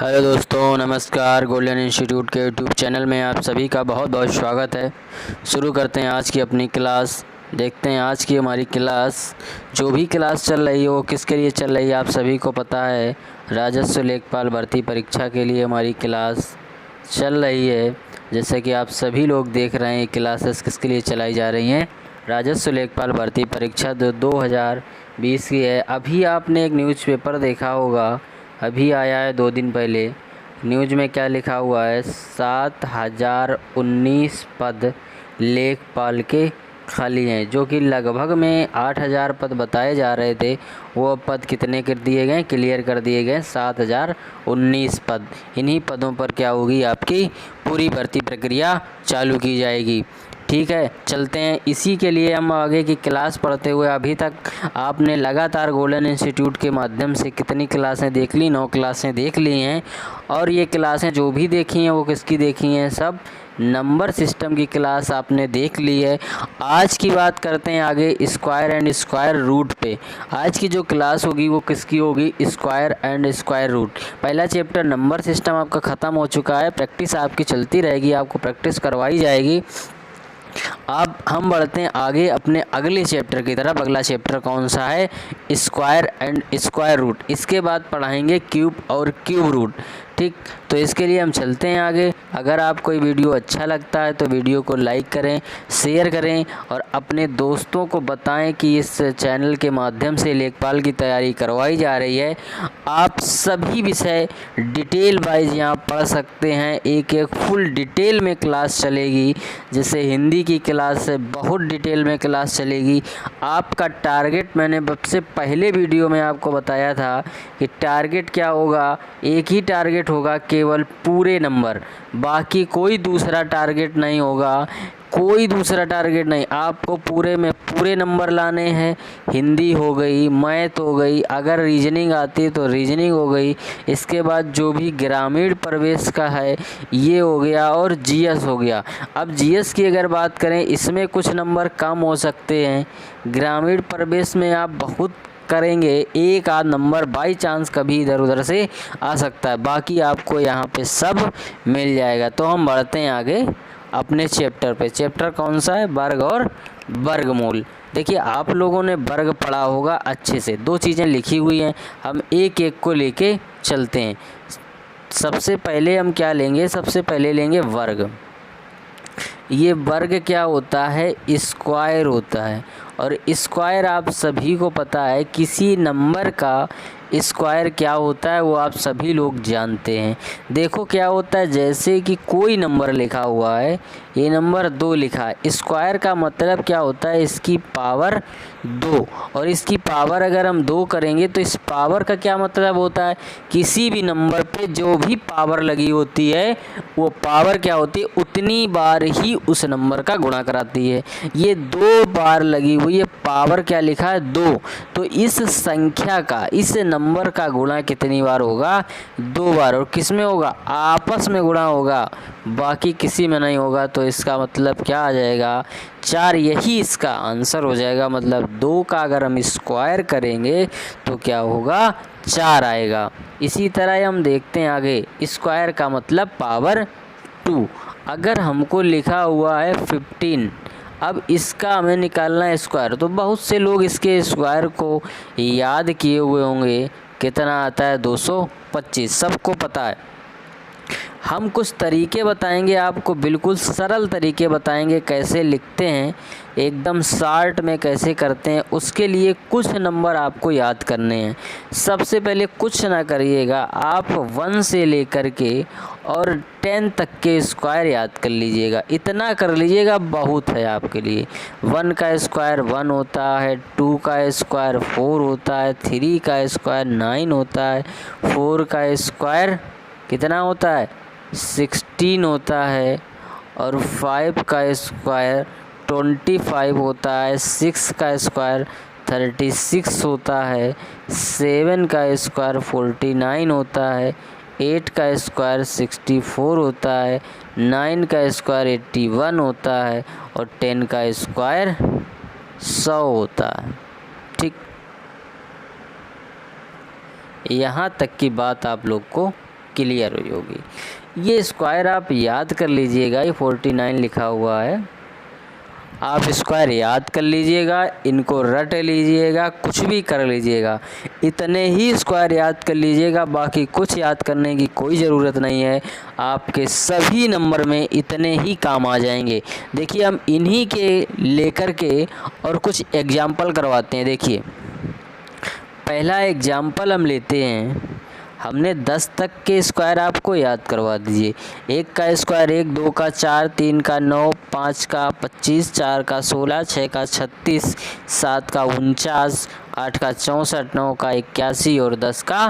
Hello दोस्तों, नमस्कार। Golden institute के यूट्यूब चैनल में आप सभी का बहुत बहुत स्वागत है। शुरू करते हैं आज की अपनी क्लास। देखते हैं आज की हमारी क्लास। जो भी क्लास चल रही है वो किसके लिए चल रही है आप सभी को पता है। राजस्व लेखपाल भर्ती परीक्षा के लिए हमारी क्लास चल रही है। जैसे कि आप सभी लोग देख रहे हैं क्लासेस किसके लिए चलाई जा रही हैं। राजस्व लेखपाल भर्ती परीक्षा 2020 की है। अभी आपने एक न्यूज़पेपर देखा होगा, अभी आया है 2 दिन पहले। न्यूज़ में क्या लिखा हुआ है, 7019 पद लेखपाल के खाली हैं, जो कि लगभग में 8000 पद बताए जा रहे थे। वो पद कितने कर दिए गए, क्लियर कर दिए गए 7019 पद। इन्हीं पदों पर क्या होगी, आपकी पूरी भर्ती प्रक्रिया चालू की जाएगी। ठीक है, चलते हैं। इसी के लिए हम आगे की क्लास पढ़ते हुए, अभी तक आपने लगातार गोल्डन इंस्टीट्यूट के माध्यम से कितनी क्लासें देख ली, 9 क्लासें देख ली हैं। और ये क्लासें जो भी देखी हैं वो किसकी देखी हैं, सब नंबर सिस्टम की क्लास आपने देख ली है। आज की बात करते हैं आगे स्क्वायर एंड स्क्वायर रूट पे। आज की जो क्लास होगी वो किसकी होगी, स्क्वायर एंड स्क्वायर रूट। पहला चैप्टर नंबर सिस्टम आपका ख़त्म हो चुका है। प्रैक्टिस आपकी चलती रहेगी, आपको प्रैक्टिस करवाई जाएगी। अब हम बढ़ते हैं आगे अपने अगले चैप्टर की तरफ। अगला चैप्टर कौन सा है, स्क्वायर एंड स्क्वायर रूट। इसके बाद पढ़ाएंगे क्यूब और क्यूब रूट। ठीक, तो इसके लिए हम चलते हैं आगे। अगर आपको ये वीडियो अच्छा लगता है तो वीडियो को लाइक करें, शेयर करें और अपने दोस्तों को बताएं कि इस चैनल के माध्यम से लेखपाल की तैयारी करवाई जा रही है। आप सभी विषय डिटेल वाइज यहाँ पढ़ सकते हैं। एक एक फुल डिटेल में क्लास चलेगी। जैसे हिंदी की क्लास है, बहुत डिटेल में क्लास चलेगी। आपका टारगेट मैंने सबसे पहले वीडियो में आपको बताया था कि टारगेट क्या होगा, एक ही टारगेट होगा, केवल पूरे नंबर, बाकी कोई दूसरा टारगेट नहीं होगा। कोई दूसरा टारगेट नहीं, आपको पूरे में पूरे नंबर लाने हैं। हिंदी हो गई, मैथ हो गई, अगर रीजनिंग आती है तो रीजनिंग हो गई। इसके बाद जो भी ग्रामीण प्रवेश का है ये हो गया और जीएस हो गया। अब जीएस की अगर बात करें, इसमें कुछ नंबर कम हो सकते हैं। ग्रामीण प्रवेश में आप बहुत करेंगे, एक आध नंबर बाई चांस कभी इधर उधर से आ सकता है, बाकी आपको यहाँ पे सब मिल जाएगा। तो हम बढ़ते हैं आगे अपने चैप्टर पे। चैप्टर कौन सा है, वर्ग और वर्गमूल। देखिए, आप लोगों ने वर्ग पढ़ा होगा अच्छे से। 2 चीज़ें लिखी हुई हैं, हम एक एक को लेके चलते हैं। सबसे पहले हम क्या लेंगे, सबसे पहले लेंगे वर्ग। ये वर्ग क्या होता है, स्क्वायर होता है। और स्क्वायर आप सभी को पता है, किसी नंबर का स्क्वायर क्या होता है वो आप सभी लोग जानते हैं। देखो क्या होता है, जैसे कि कोई नंबर लिखा हुआ है, ये नंबर 2 लिखा है, स्क्वायर का मतलब क्या होता है, इसकी पावर 2। और इसकी पावर अगर हम 2 करेंगे तो इस पावर का क्या मतलब होता है, किसी भी नंबर पे जो भी पावर लगी होती है वो पावर क्या होती है, उतनी बार ही उस नंबर का गुणा कराती है। ये 2 बार लगी हुई है, पावर क्या लिखा है, 2। तो इस संख्या का, इस नंबर का गुणा कितनी बार होगा, 2 बार। और किस में होगा, आपस में गुणा होगा, बाकी किसी में नहीं होगा। तो इसका मतलब क्या आ जाएगा, 4। यही इसका आंसर हो जाएगा। मतलब 2 का अगर हम स्क्वायर करेंगे तो क्या होगा, 4 आएगा। इसी तरह हम देखते हैं आगे, स्क्वायर का मतलब पावर 2। अगर हमको लिखा हुआ है 15, अब इसका हमें निकालना है स्क्वायर। तो बहुत से लोग इसके स्क्वायर को याद किए हुए होंगे, कितना आता है, 225, सबको पता है। हम कुछ तरीके बताएंगे आपको, बिल्कुल सरल तरीके बताएंगे कैसे लिखते हैं, एकदम शॉर्ट में कैसे करते हैं। उसके लिए कुछ नंबर आपको याद करने हैं। सबसे पहले कुछ ना करिएगा, आप 1 से लेकर के और 10 तक के स्क्वायर याद कर लीजिएगा। इतना कर लीजिएगा, बहुत है आपके लिए। 1 का स्क्वायर 1 होता है, 2 का स्क्वायर 4 होता है, 3 का स्क्वायर 9 होता है, 4 का स्क्वायर कितना होता है, 16 होता है, और 5 का स्क्वायर 25 होता है, 6 का स्क्वायर 36 होता है, 7 का स्क्वायर 49 होता है, 8 का स्क्वायर 64 होता है, 9 का स्क्वायर 81 होता है, और 10 का स्क्वायर 100 होता है। ठीक, यहाँ तक की बात आप लोग को क्लियर हुई होगी। ये स्क्वायर आप याद कर लीजिएगा, ये 49 लिखा हुआ है, आप स्क्वायर याद कर लीजिएगा, इनको रट लीजिएगा, कुछ भी कर लीजिएगा, इतने ही स्क्वायर याद कर लीजिएगा, बाकी कुछ याद करने की कोई ज़रूरत नहीं है। आपके सभी नंबर में इतने ही काम आ जाएंगे। देखिए हम इन्हीं के लेकर के और कुछ एग्जाम्पल करवाते हैं। देखिए पहला एग्जाम्पल हम लेते हैं, हमने 10 तक के स्क्वायर आपको याद करवा दीजिए। 1 का स्क्वायर 1, 2 का 4, 3 का 9, 5 का 25, 4 का 16, 6 का 36, 7 का 49, 8 का 64, 9 का 81 और 10 का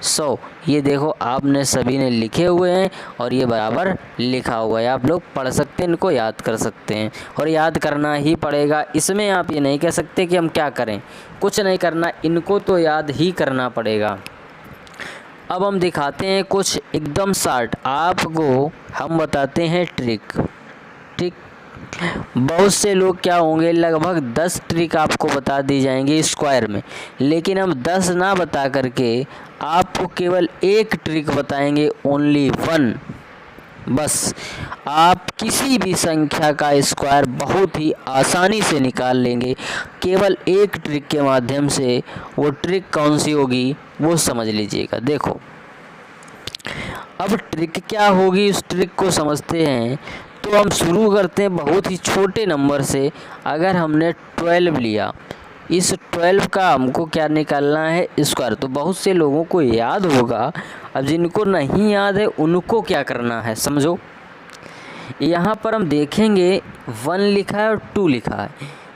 100। ये देखो आपने सभी ने लिखे हुए हैं और ये बराबर लिखा हुआ है। आप लोग पढ़ सकते हैं, इनको याद कर सकते हैं और याद करना ही पड़ेगा। इसमें आप ये नहीं कह सकते कि हम क्या करें, कुछ नहीं करना, इनको तो याद ही करना पड़ेगा। अब हम दिखाते हैं कुछ एकदम शार्ट, आपको हम बताते हैं ट्रिक। ठीक, बहुत से लोग क्या होंगे, लगभग 10 ट्रिक आपको बता दी जाएंगी स्क्वायर में, लेकिन हम 10 ना बता करके आपको केवल एक ट्रिक बताएंगे, ओनली 1। बस आप किसी भी संख्या का स्क्वायर बहुत ही आसानी से निकाल लेंगे, केवल एक ट्रिक के माध्यम से। वो ट्रिक कौन सी होगी वो समझ लीजिएगा। देखो अब ट्रिक क्या होगी, उस ट्रिक को समझते हैं। तो हम शुरू करते हैं बहुत ही छोटे नंबर से। अगर हमने 12 लिया, इस 12 का हमको क्या निकालना है, स्क्वायर। तो बहुत से लोगों को याद होगा, अब जिनको नहीं याद है उनको क्या करना है समझो। यहाँ पर हम देखेंगे 1 लिखा है और 2 लिखा है।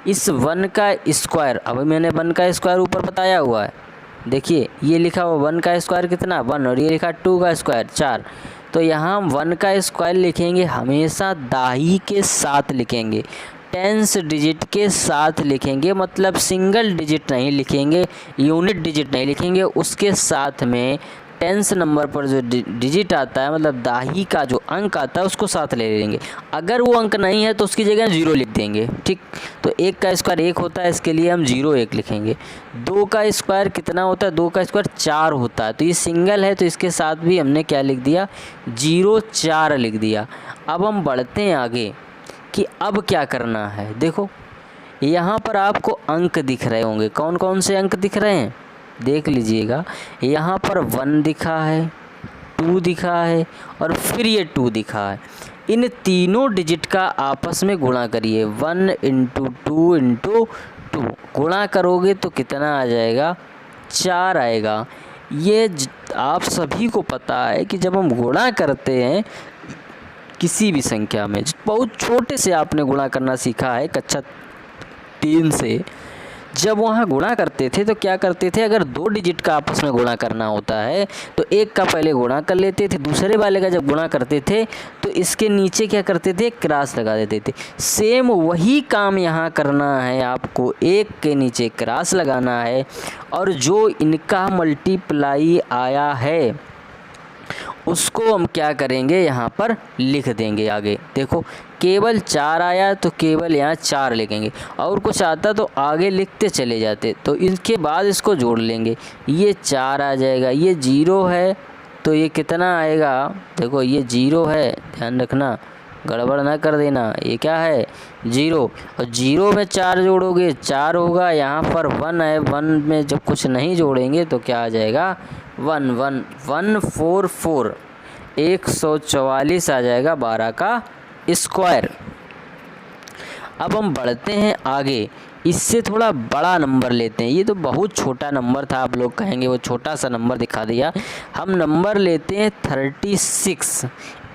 इस 1 का स्क्वायर, अब मैंने 1 का स्क्वायर ऊपर बताया हुआ है, देखिए ये लिखा हुआ 1 का स्क्वायर कितना 1, और ये लिखा 2 का स्क्वायर 4। तो यहाँ हम 1 का स्क्वायर लिखेंगे हमेशा दाही के साथ लिखेंगे, 10 डिजिट के साथ लिखेंगे, मतलब सिंगल डिजिट नहीं लिखेंगे, यूनिट डिजिट नहीं लिखेंगे, उसके साथ में 10 नंबर पर जो डिजिट आता है, मतलब दाही का जो अंक आता है उसको साथ ले लेंगे। अगर वो अंक नहीं है तो उसकी जगह 0 लिख देंगे। ठीक, तो 1 का स्क्वायर 1 होता है, इसके लिए हम 0 1 लिखेंगे। 2 का स्क्वायर कितना होता है, 2 का स्क्वायर 4 होता है, तो ये सिंगल है तो इसके साथ भी हमने क्या लिख दिया, 0 4 लिख दिया। अब हम बढ़ते हैं आगे कि अब क्या करना है। देखो यहाँ पर आपको अंक दिख रहे होंगे, कौन कौन से अंक दिख रहे हैं देख लीजिएगा। यहाँ पर 1 दिखा है, 2 दिखा है और फिर ये 2 दिखा है। इन तीनों डिजिट का आपस में गुणा करिए, 1 × 2 × 2 गुणा करोगे तो कितना आ जाएगा, 4 आएगा। ये आप सभी को पता है कि जब हम गुणा करते हैं किसी भी संख्या में, बहुत छोटे से आपने गुणा करना सीखा है कक्षा 3 से, जब वहाँ गुणा करते थे तो क्या करते थे, अगर 2 डिजिट का आपस में गुणा करना होता है तो एक का पहले गुणा कर लेते थे, दूसरे वाले का जब गुणा करते थे तो इसके नीचे क्या करते थे, क्रॉस लगा देते थे। सेम वही काम यहाँ करना है आपको, एक के नीचे क्रॉस लगाना है और जो इनका मल्टीप्लाई आया है उसको हम क्या करेंगे, यहाँ पर लिख देंगे। आगे देखो केवल 4 आया तो केवल यहाँ 4 लिखेंगे, और कुछ आता तो आगे लिखते चले जाते, तो इसके बाद इसको जोड़ लेंगे, ये 4 आ जाएगा। ये 0 है तो ये कितना आएगा, देखो ये 0 है, ध्यान रखना गड़बड़ ना कर देना, ये क्या है 0, और 0 में 4 जोड़ोगे 4 होगा। यहाँ पर 1 है, 1 में जब कुछ नहीं जोड़ेंगे तो क्या आ जाएगा 1 1 144 144 आ जाएगा 12 का स्क्वायर। अब हम बढ़ते हैं आगे, इससे थोड़ा बड़ा नंबर लेते हैं। ये तो बहुत छोटा नंबर था, आप लोग कहेंगे वो छोटा सा नंबर दिखा दिया। हम नंबर लेते हैं 36,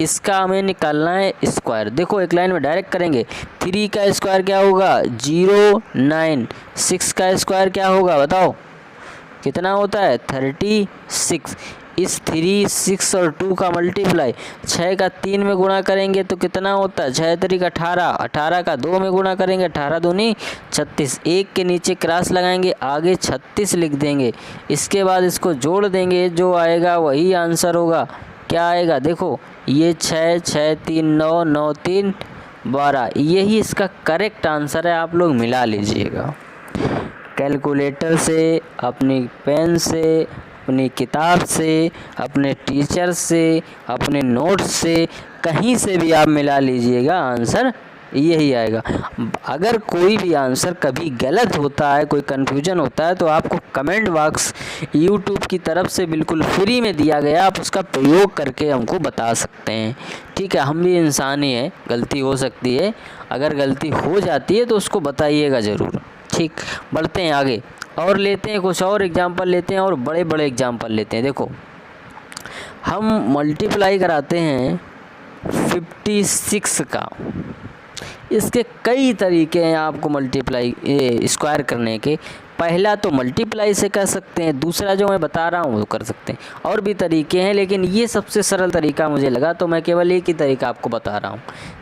इसका हमें निकालना है स्क्वायर। देखो एक लाइन में डायरेक्ट करेंगे, 3 का स्क्वायर क्या होगा 0 9, 6 का स्क्वायर क्या होगा बताओ कितना होता है 36। इस 3 6 और 2 का मल्टीप्लाई 6 का 3 में गुणा करेंगे तो कितना होता है 6 3 18, 18 का 2 में गुणा करेंगे 18 दूनी 36, एक के नीचे क्रॉस लगाएंगे आगे 36 लिख देंगे। इसके बाद इसको जोड़ देंगे, जो आएगा वही आंसर होगा। क्या आएगा देखो, ये 6 6 3 9 9 3 12, यही इसका करेक्ट आंसर है। आप लोग मिला लीजिएगा कैलकुलेटर से, अपनी पेन से, अपनी किताब से, अपने टीचर से, अपने नोट्स से, कहीं से भी आप मिला लीजिएगा, आंसर यही आएगा। अगर कोई भी आंसर कभी गलत होता है, कोई कन्फ्यूजन होता है, तो आपको कमेंट बॉक्स यूट्यूब की तरफ से बिल्कुल फ्री में दिया गया, आप उसका प्रयोग करके हमको बता सकते हैं। ठीक है, हम भी इंसान ही हैं, गलती हो सकती है, अगर गलती हो जाती है तो उसको बताइएगा ज़रूर। ठीक, बढ़ते हैं आगे और लेते हैं कुछ और एग्जाम्पल लेते हैं और बड़े बड़े एग्जाम्पल लेते हैं। देखो, हम मल्टीप्लाई कराते हैं 56 का, इसके कई तरीके हैं आपको मल्टीप्लाई स्क्वायर करने के। पहला तो मल्टीप्लाई से कर सकते हैं, दूसरा जो मैं बता रहा हूँ वो कर सकते हैं, और भी तरीके हैं, लेकिन ये सबसे सरल तरीका मुझे लगा, तो मैं केवल एक ही तरीका आपको बता रहा हूँ।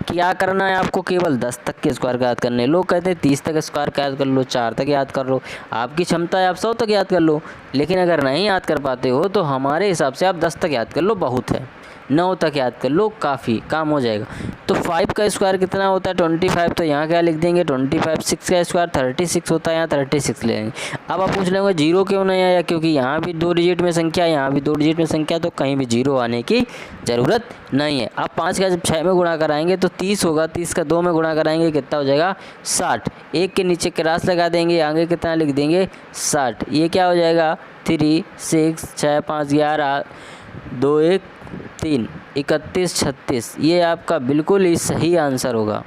क्या करना है आपको, केवल 10 तक के स्क्वायर याद करने। लोग कहते हैं 30 तक स्क्वायर याद कर लो, 4 तक याद कर लो, आपकी क्षमता है आप 100 तक याद कर लो, लेकिन अगर नहीं याद कर पाते हो तो हमारे हिसाब से आप 10 तक याद कर लो, बहुत है। 9 तक याद कर लो, काफ़ी काम हो जाएगा। तो 5 का स्क्वायर कितना होता है 25, तो यहाँ क्या लिख देंगे 25। 6 का स्क्वायर 36 होता है, यहाँ 36 ले लेंगे। अब आप पूछ लेंगे जीरो क्यों नहीं आया, क्योंकि यहाँ भी 2 डिजिट में संख्या, यहाँ भी 2 डिजिट में संख्या, तो कहीं भी जीरो आने की ज़रूरत नहीं है। आप 5 का जब 6 में गुणा कराएंगे तो 30 होगा, 30 का 2 में गुणा कराएंगे कितना हो जाएगा 60। एक के नीचे क्रॉस लगा देंगे, आगे कितना लिख देंगे 60। ये क्या हो जाएगा 3 6 6 5 11 2 1 3 31 36। ये आपका बिल्कुल ही सही आंसर होगा।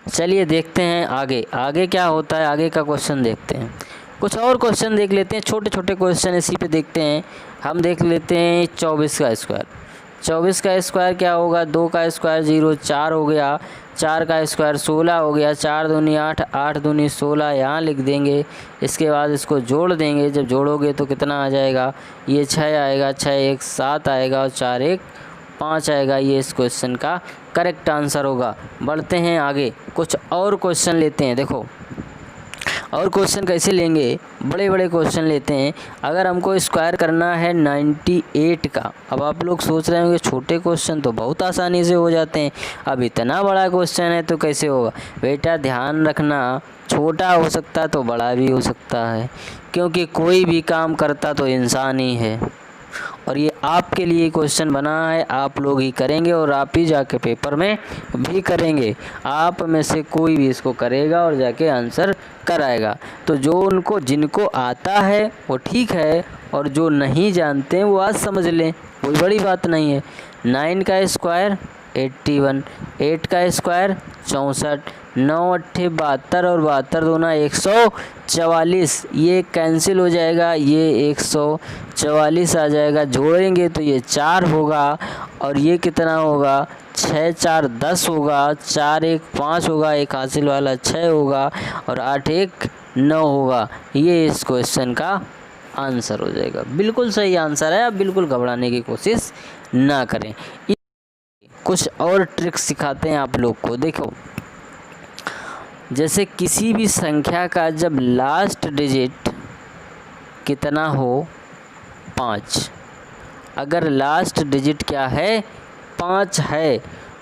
चलिए देखते हैं आगे, आगे क्या होता है, आगे का क्वेश्चन देखते हैं। कुछ और क्वेश्चन देख लेते हैं, छोटे छोटे क्वेश्चन इसी पे देखते हैं। हम देख लेते हैं 24 का स्क्वायर। 24 का स्क्वायर क्या होगा, 2 का स्क्वायर 0, 4 हो गया, 4 का स्क्वायर 16 हो गया, 4 दूनी 8, 8 दूनी 16, यहाँ लिख देंगे। इसके बाद इसको जोड़ देंगे, जब जोड़ोगे तो कितना आ जाएगा, ये 6 आएगा, 6 1 7 आएगा और 4 1 5 आएगा। ये इस क्वेश्चन का करेक्ट आंसर होगा। बढ़ते हैं आगे, कुछ और क्वेश्चन लेते हैं। देखो, और क्वेश्चन कैसे लेंगे, बड़े बड़े क्वेश्चन लेते हैं। अगर हमको स्क्वायर करना है 98 का, अब आप लोग सोच रहे होंगे छोटे क्वेश्चन तो बहुत आसानी से हो जाते हैं, अब इतना बड़ा क्वेश्चन है तो कैसे होगा। बेटा ध्यान रखना, छोटा हो सकता है तो बड़ा भी हो सकता है, क्योंकि कोई भी काम करता तो इंसान ही है, और ये आपके लिए क्वेश्चन बना है, आप लोग ही करेंगे और आप ही जाके पेपर में भी करेंगे। आप में से कोई भी इसको करेगा और जाके आंसर कराएगा। तो जो उनको जिनको आता है वो ठीक है, और जो नहीं जानते हैं वो आज समझ लें, कोई बड़ी बात नहीं है। 9 का स्क्वायर 81, 8 का स्क्वायर 64, 9 अट्ठे 72 और 72 दूना 144। ये कैंसिल हो जाएगा, ये 144 आ जाएगा, जोड़ेंगे तो ये 4 होगा, और ये कितना होगा 6 4 10 होगा, 4 1 5 होगा, एक हासिल वाला 6 होगा, और 8 1 9 होगा। ये इस क्वेश्चन का आंसर हो जाएगा। बिल्कुल सही आंसर है, आप बिल्कुल घबराने की कोशिश ना करें। कुछ और ट्रिक्स सिखाते हैं आप लोग को। देखो, जैसे किसी भी संख्या का जब लास्ट डिजिट कितना हो 5, अगर लास्ट डिजिट क्या है 5 है,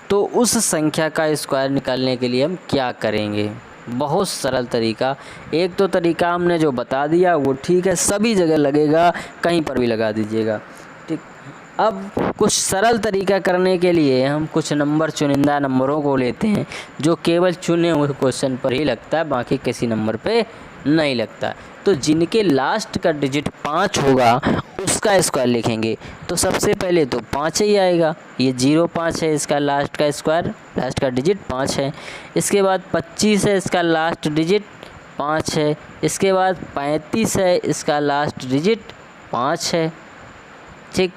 तो उस संख्या का स्क्वायर निकालने के लिए हम क्या करेंगे। बहुत सरल तरीका। एक तो तरीका हमने जो बता दिया वो ठीक है, सभी जगह लगेगा, कहीं पर भी लगा दीजिएगा। ठीक, अब कुछ सरल तरीका करने के लिए हम कुछ नंबर, चुनिंदा नंबरों को लेते हैं जो केवल चुने हुए क्वेश्चन पर ही लगता है, बाकी किसी नंबर पे नहीं लगता। तो जिनके लास्ट का डिजिट 5 होगा उसका स्क्वायर लिखेंगे। तो सबसे पहले तो 5 ही आएगा, ये 0 5 है, इसका लास्ट का स्क्वायर, लास्ट का डिजिट 5 है। इसके बाद 25 है, इसका लास्ट डिजिट 5 है। इसके बाद 35 है, इसका लास्ट डिजिट 5 है। ठीक,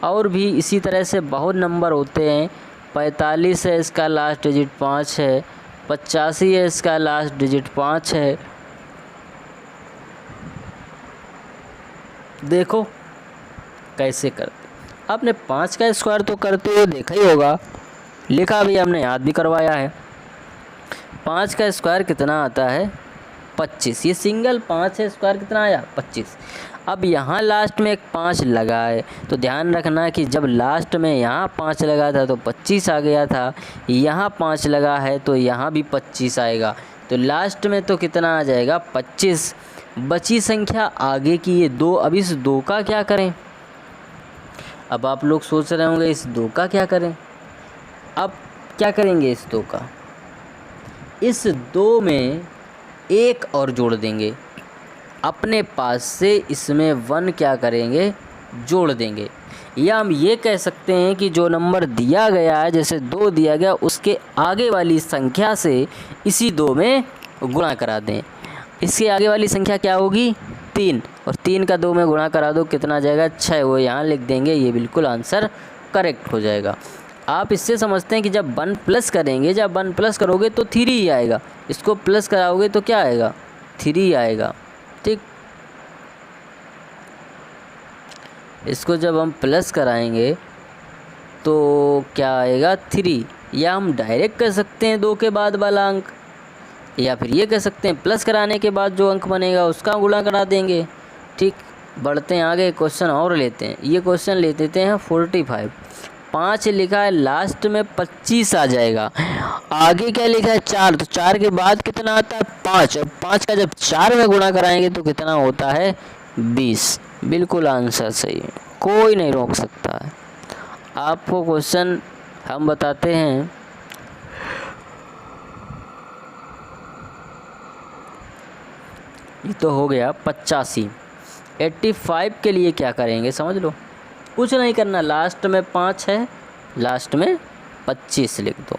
और भी इसी तरह से बहुत नंबर होते हैं। 45 है, इसका लास्ट डिजिट 5 है। 85 है, इसका लास्ट डिजिट 5 है। देखो कैसे करते। आपने 5 का स्क्वायर तो करते हुए देखा ही होगा, लिखा भी हमने, याद भी करवाया है। 5 का स्क्वायर कितना आता है 25। ये सिंगल 5 है, स्क्वायर कितना आया 25। अब यहाँ लास्ट में एक 5 लगा है, तो ध्यान रखना कि जब लास्ट में यहाँ 5 लगा था तो 25 आ गया था, यहाँ 5 लगा है तो यहाँ भी 25 आएगा, तो लास्ट में तो कितना आ जाएगा 25। बची संख्या आगे की ये 2। अब इस 2 का क्या करें? अब आप लोग सोच रहे होंगे इस 2 का क्या करें। अब क्या करेंगे इस 2 का, इस 2 में एक और जोड़ देंगे, अपने पास से इसमें 1 क्या करेंगे जोड़ देंगे। या हम ये कह सकते हैं कि जो नंबर दिया गया है, जैसे 2 दिया गया, उसके आगे वाली संख्या से इसी 2 में गुणा करा दें। इसके आगे वाली संख्या क्या होगी 3, और 3 का 2 में गुणा करा दो, कितना जाएगा 6, वो यहाँ लिख देंगे, ये बिल्कुल आंसर करेक्ट हो जाएगा। आप इससे समझते हैं कि जब 1 प्लस करेंगे, जब 1 प्लस करोगे तो 3 ही आएगा, इसको प्लस कराओगे तो क्या आएगा 3 आएगा, ठीक। इसको जब हम प्लस कराएंगे तो क्या आएगा 3, या हम डायरेक्ट कर सकते हैं 2 के बाद वाला अंक, या फिर ये कह सकते हैं प्लस कराने के बाद जो अंक बनेगा उसका गुणा करा देंगे, ठीक। बढ़ते हैं आगे, क्वेश्चन और लेते हैं। ये क्वेश्चन ले लेते हैं 45। 5 लिखा है, लास्ट में 25 आ जाएगा, आगे क्या लिखा है 4, तो 4 के बाद कितना आता है 5, और 5 का जब 4 में गुणा कराएंगे तो कितना होता है 20। बिल्कुल आंसर सही है, कोई नहीं रोक सकता है। आपको क्वेश्चन हम बताते हैं। ये तो हो गया 85। 85 के लिए क्या करेंगे समझ लो, कुछ नहीं करना, लास्ट में 5 है, लास्ट में 25 लिख दो।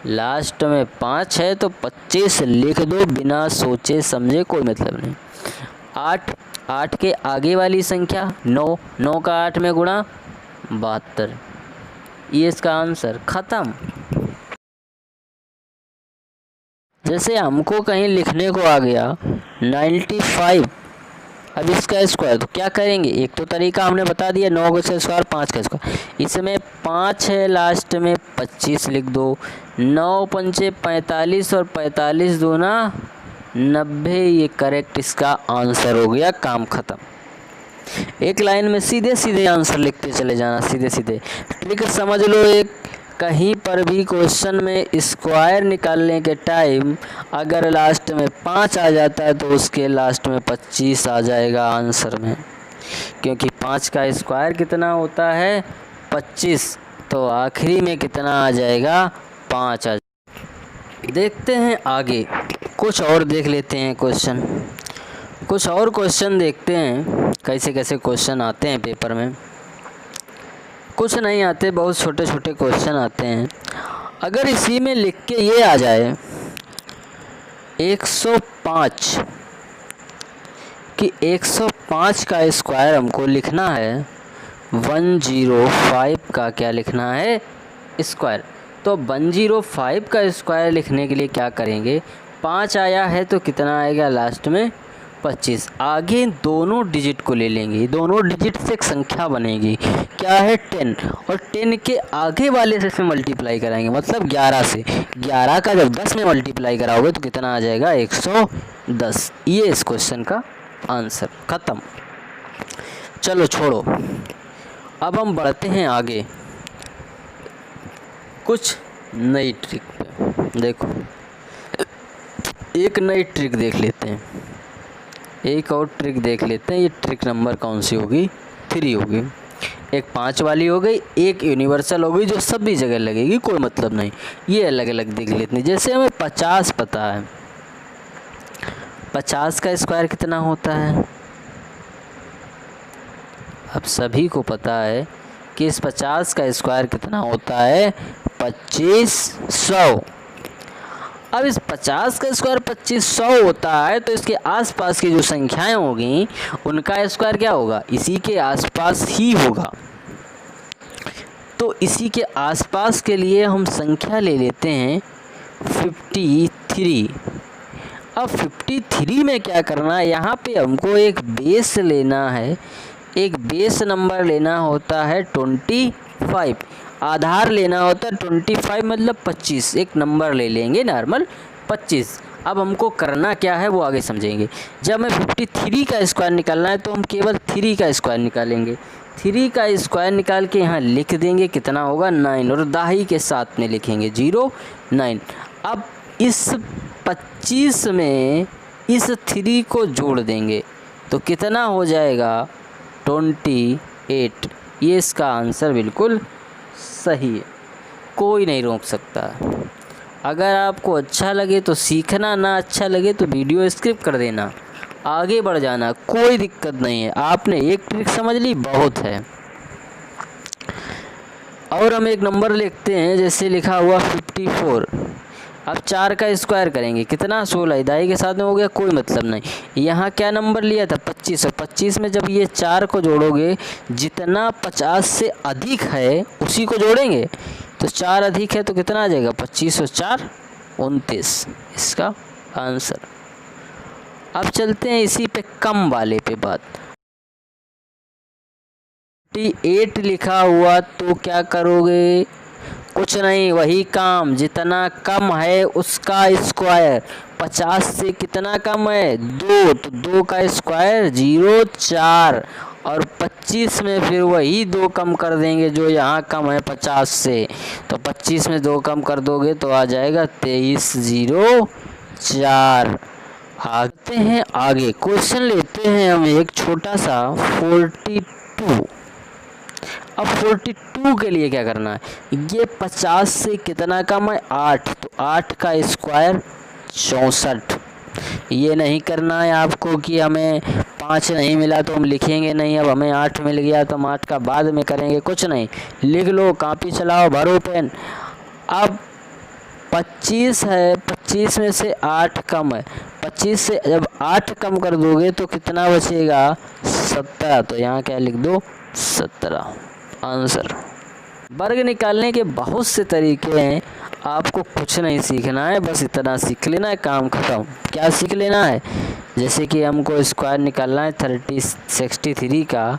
लास्ट में 5 है तो 25 लिख दो, बिना सोचे समझे, कोई मतलब नहीं। 8 के आगे वाली संख्या 9 का 8 में गुणा 72, ये इसका आंसर ख़त्म। जैसे हमको कहीं लिखने को आ गया 95, अब इसका स्क्वायर, तो क्या करेंगे, एक तो तरीका हमने बता दिया 9 का स्क्वायर 5 का स्क्वायर, इसमें 5 है लास्ट में 25 लिख दो, 9 पंचे 45 और 45 दूना 90, ये करेक्ट इसका आंसर हो गया, काम ख़त्म। एक लाइन में सीधे सीधे आंसर लिखते चले जाना, सीधे सीधे। ट्रिक समझ लो, एक कहीं पर भी क्वेश्चन में स्क्वायर निकालने के टाइम अगर लास्ट में 5 आ जाता है तो उसके लास्ट में 25 आ जाएगा आंसर में, क्योंकि 5 का स्क्वायर कितना होता है 25, तो आखिरी में कितना आ जाएगा 5 आ जाएगा। देखते हैं आगे, कुछ और देख लेते हैं क्वेश्चन, कुछ और क्वेश्चन देखते हैं कैसे कैसे क्वेश्चन आते हैं पेपर में। कुछ नहीं आते, बहुत छोटे छोटे क्वेश्चन आते हैं। अगर इसी में लिख के ये आ जाए 105 कि 105 का स्क्वायर हमको लिखना है, 105 का क्या लिखना है स्क्वायर, तो 105 का स्क्वायर लिखने के लिए क्या करेंगे, 5 आया है तो कितना आएगा लास्ट में 25, आगे दोनों डिजिट को ले लेंगे, दोनों डिजिट से एक संख्या बनेगी, क्या है 10, और 10 के आगे वाले से मल्टीप्लाई कराएंगे, मतलब 11 से। 11 का जब 10 में मल्टीप्लाई कराओगे तो कितना आ जाएगा 110। ये इस क्वेश्चन का आंसर, ख़त्म। चलो छोड़ो, अब हम बढ़ते हैं आगे कुछ नई ट्रिक पे। देखो एक नई ट्रिक देख लेते हैं, एक और ट्रिक देख लेते हैं। ये ट्रिक नंबर कौन सी होगी, 3 होगी। एक 5 वाली हो गई, एक यूनिवर्सल हो गई जो सभी जगह लगेगी, कोई मतलब नहीं। ये अलग अलग देख लेते हैं। जैसे हमें 50 पता है, 50 का स्क्वायर कितना होता है, अब सभी को पता है कि इस 50 का स्क्वायर कितना होता है 2500। अब इस 50 का स्क्वायर 2500 होता है तो इसके आसपास की जो संख्याएं होगी उनका स्क्वायर क्या होगा, इसी के आसपास ही होगा। तो इसी के आसपास के लिए हम संख्या ले लेते हैं 53। अब 53 में क्या करना है, यहाँ पे हमको एक बेस लेना है, एक बेस नंबर लेना होता है 25, आधार लेना होता है 25, मतलब 25, एक नंबर ले लेंगे नॉर्मल 25। अब हमको करना क्या है वो आगे समझेंगे। जब हमें 53 का स्क्वायर निकालना है तो हम केवल 3 का स्क्वायर निकालेंगे। 3 का स्क्वायर निकाल के यहाँ लिख देंगे, कितना होगा 9, और दाही के साथ में लिखेंगे 0 9। अब इस 25 में इस 3 को जोड़ देंगे तो कितना हो जाएगा 28। ये इसका आंसर बिल्कुल सही है, कोई नहीं रोक सकता। अगर आपको अच्छा लगे तो सीखना, ना अच्छा लगे तो वीडियो स्किप कर देना, आगे बढ़ जाना, कोई दिक्कत नहीं है। आपने एक ट्रिक समझ ली, बहुत है। और हम एक नंबर लिखते हैं, जैसे लिखा हुआ 54। अब 4 का स्क्वायर करेंगे, कितना 16, दाई के साथ में हो गया, कोई मतलब नहीं। यहाँ क्या नंबर लिया था 25, और 25 में जब ये 4 को जोड़ोगे, जितना 50 से अधिक है उसी को जोड़ेंगे, तो 4 अधिक है तो कितना आ जाएगा 25 और 4 29, इसका आंसर। अब चलते हैं इसी पे कम वाले पे बात। 8 लिखा हुआ तो क्या करोगे, कुछ नहीं, वही काम, जितना कम है उसका स्क्वायर। 50 से कितना कम है 2, तो 2 का स्क्वायर 0 4, और 25 में फिर वही 2 कम कर देंगे जो यहाँ कम है 50 से, तो 25 में 2 कम कर दोगे तो आ जाएगा 23 0 4। आते हैं आगे, क्वेश्चन लेते हैं हम एक छोटा सा 42। अब 42 के लिए क्या करना है, ये 50 से कितना कम है 8, तो 8 का स्क्वायर 64। ये नहीं करना है आपको कि हमें 5 नहीं मिला तो हम लिखेंगे नहीं, अब हमें 8 मिल गया तो हम 8 का बाद में करेंगे, कुछ नहीं, लिख लो, कॉपी चलाओ, भरो पेन। अब 25 है, 25 में से 8 कम है, 25 से जब 8 कम कर दोगे तो कितना बचेगा 17, तो यहाँ क्या लिख दो 17 आंसर। वर्ग निकालने के बहुत से तरीके हैं, आपको कुछ नहीं सीखना है, बस इतना सीख लेना है, काम खत्म। क्या सीख लेना है, जैसे कि हमको स्क्वायर निकालना है 63 का,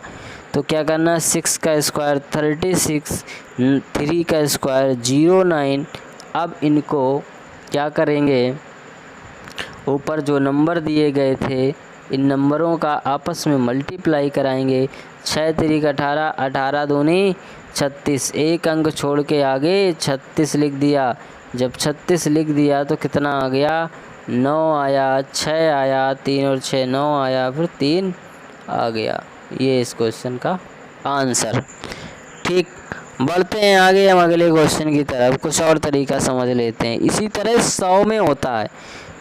तो क्या करना है 6 का स्क्वायर 36, 3 का स्क्वायर 0 9। अब इनको क्या करेंगे, ऊपर जो नंबर दिए गए थे इन नंबरों का आपस में मल्टीप्लाई कराएंगे। 6 3 18, 18 दूनी 36, एक अंक छोड़ के आगे 36 लिख दिया। जब 36 लिख दिया तो कितना आ गया 9 आया, 6 आया, 3 और 6 9 आया, फिर 3 आ गया। ये इस क्वेश्चन का आंसर। ठीक, बढ़ते हैं आगे हम अगले क्वेश्चन की तरफ, कुछ और तरीका समझ लेते हैं। इसी तरह 100 में होता है,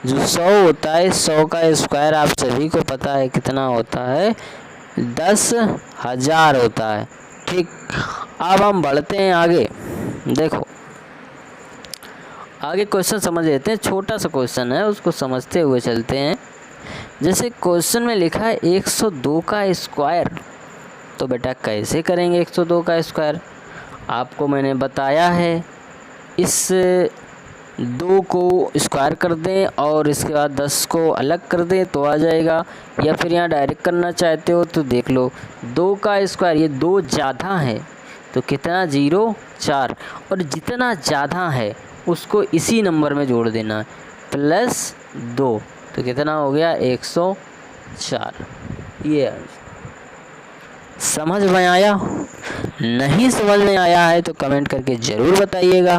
जो 100 होता है 100 का स्क्वायर आप सभी को पता है कितना होता है 10,000 होता है। ठीक, अब हम बढ़ते हैं आगे, देखो आगे क्वेश्चन समझ लेते हैं। छोटा सा क्वेश्चन है, उसको समझते हुए चलते हैं। जैसे क्वेश्चन में लिखा है 102 का स्क्वायर, तो बेटा कैसे करेंगे 102 का स्क्वायर, आपको मैंने बताया है इस 2 को स्क्वायर कर दें और इसके बाद 10 को अलग कर दें तो आ जाएगा, या फिर यहाँ डायरेक्ट करना चाहते हो तो देख लो 2 का स्क्वायर, ये 2 ज़्यादा है तो कितना 0 4, और जितना ज़्यादा है उसको इसी नंबर में जोड़ देना +2, तो कितना हो गया 104। ये समझ में आया, नहीं समझ में आया है तो कमेंट करके ज़रूर बताइएगा।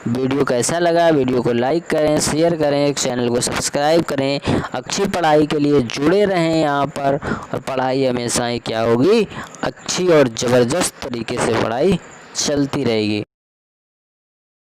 वीडियो कैसा लगा, वीडियो को लाइक करें, शेयर करें, चैनल को सब्सक्राइब करें। अच्छी पढ़ाई के लिए जुड़े रहें यहाँ पर, और पढ़ाई हमेशा ही क्या होगी अच्छी और ज़बरदस्त तरीके से पढ़ाई चलती रहेगी।